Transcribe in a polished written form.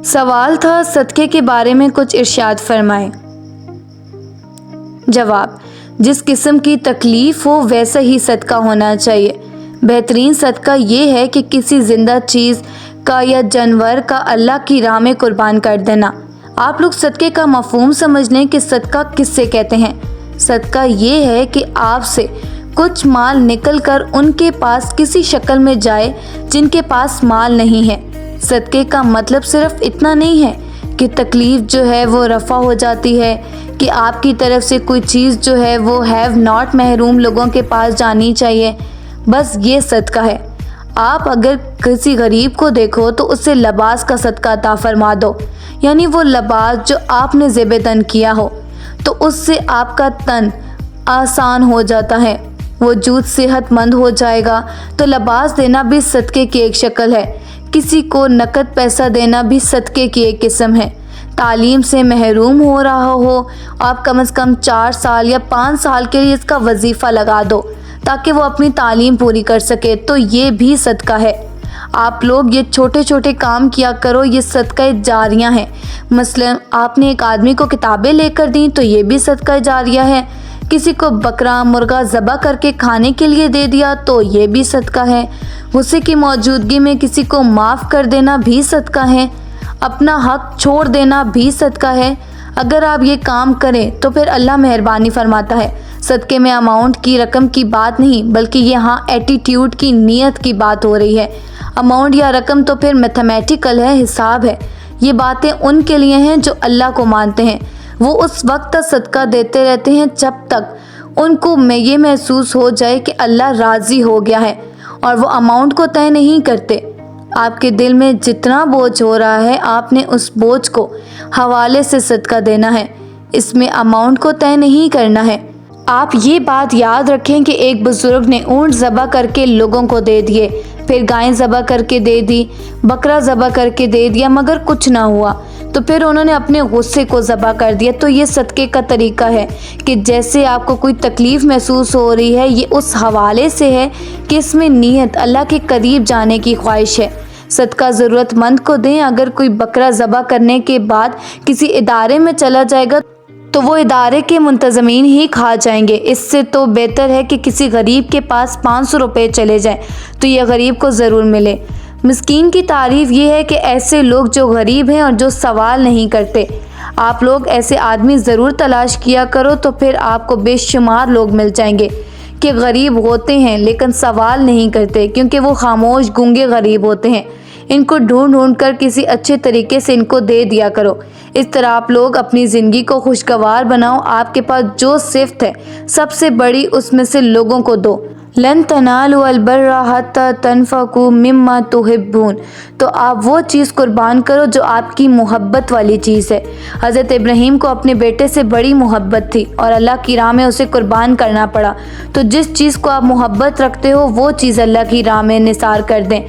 سوال تھا صدقے کے بارے میں کچھ ارشاد فرمائیں۔ جواب: جس قسم کی تکلیف ہو ویسا ہی صدقہ ہونا چاہیے۔ بہترین صدقہ یہ ہے کہ کسی زندہ چیز کا یا جانور کا اللہ کی راہ میں قربان کر دینا۔ آپ لوگ صدقے کا مفہوم سمجھ لیں کہ صدقہ کس سے کہتے ہیں۔ صدقہ یہ ہے کہ آپ سے کچھ مال نکل کر ان کے پاس کسی شکل میں جائے جن کے پاس مال نہیں ہے۔ صدقے کا مطلب صرف اتنا نہیں ہے کہ تکلیف جو ہے وہ رفع ہو جاتی ہے، کہ آپ کی طرف سے کوئی چیز جو ہے وہ ہیو ناٹ محروم لوگوں کے پاس جانی چاہیے، بس یہ صدقہ ہے۔ آپ اگر کسی غریب کو دیکھو تو اسے لباس کا صدقہ عطا فرما دو، یعنی وہ لباس جو آپ نے زیب تن کیا ہو، تو اس سے آپ کا تن آسان ہو جاتا ہے، وجود صحت مند ہو جائے گا۔ تو لباس دینا بھی صدقے کی ایک شکل ہے۔ کسی کو نقد پیسہ دینا بھی صدقے کی ایک قسم ہے۔ تعلیم سے محروم ہو رہا ہو، آپ کم از کم 4 سال یا 5 سال کے لیے اس کا وظیفہ لگا دو تاکہ وہ اپنی تعلیم پوری کر سکے، تو یہ بھی صدقہ ہے۔ آپ لوگ یہ چھوٹے چھوٹے کام کیا کرو، یہ صدقہ جاریہ ہیں۔ مثلا آپ نے ایک آدمی کو کتابیں لے کر دیں تو یہ بھی صدقہ جاریہ ہے۔ کسی کو بکرا مرغا ذبح کر کے کھانے کے لیے دے دیا تو یہ بھی صدقہ ہے۔ غصے کی موجودگی میں کسی کو معاف کر دینا بھی صدقہ ہے۔ اپنا حق چھوڑ دینا بھی صدقہ ہے۔ اگر آپ یہ کام کریں تو پھر اللہ مہربانی فرماتا ہے۔ صدقے میں اماؤنٹ کی رقم کی بات نہیں، بلکہ یہاں ایٹیٹیوڈ کی نیت کی بات ہو رہی ہے۔ اماؤنٹ یا رقم تو پھر میتھمیٹیکل ہے، حساب ہے۔ یہ باتیں ان کے لیے ہیں جو اللہ کو مانتے ہیں۔ وہ اس وقت تک صدقہ دیتے رہتے ہیں جب تک ان کو یہ محسوس ہو جائے کہ اللہ راضی ہو گیا ہے، اور وہ اماؤنٹ کو طے نہیں کرتے۔ آپ کے دل میں جتنا بوجھ ہو رہا ہے، آپ نے اس بوجھ کو حوالے سے صدقہ دینا ہے، اس میں اماؤنٹ کو طے نہیں کرنا ہے۔ آپ یہ بات یاد رکھیں کہ ایک بزرگ نے اونٹ ذبح کر کے لوگوں کو دے دیے، پھر گائیں ذبح کر کے دے دی، بکرا ذبح کر کے دے دیا، مگر کچھ نہ ہوا، تو پھر انہوں نے اپنے غصے کو ذبح کر دیا۔ تو یہ صدقے کا طریقہ ہے کہ جیسے آپ کو کوئی تکلیف محسوس ہو رہی ہے، یہ اس حوالے سے ہے کہ اس میں نیت اللہ کے قریب جانے کی خواہش ہے۔ صدقہ ضرورت مند کو دیں۔ اگر کوئی بکرا ذبح کرنے کے بعد کسی ادارے میں چلا جائے گا تو وہ ادارے کے منتظمین ہی کھا جائیں گے۔ اس سے تو بہتر ہے کہ کسی غریب کے پاس 500 روپے چلے جائیں تو یہ غریب کو ضرور ملے۔ مسکین کی تعریف یہ ہے کہ ایسے لوگ جو غریب ہیں اور جو سوال نہیں کرتے۔ آپ لوگ ایسے آدمی ضرور تلاش کیا کرو، تو پھر آپ کو بے شمار لوگ مل جائیں گے کہ غریب ہوتے ہیں لیکن سوال نہیں کرتے، کیونکہ وہ خاموش گونگے غریب ہوتے ہیں۔ ان کو ڈھونڈ ڈھونڈ کر کسی اچھے طریقے سے ان کو دے دیا کرو۔ اس طرح آپ لوگ اپنی زندگی کو خوشگوار بناؤ۔ آپ کے پاس جو صفت ہے سب سے بڑی، اس میں سے لوگوں کو دو۔ لن تنالوا البر حتی تنفقوا مما تحبون۔ تو آپ وہ چیز قربان کرو جو آپ کی محبت والی چیز ہے۔ حضرت ابراہیم کو اپنے بیٹے سے بڑی محبت تھی اور اللہ کی راہ میں اسے قربان کرنا پڑا۔ تو جس چیز کو آپ محبت رکھتے ہو وہ چیز اللہ کی راہ میں نثار کر دیں۔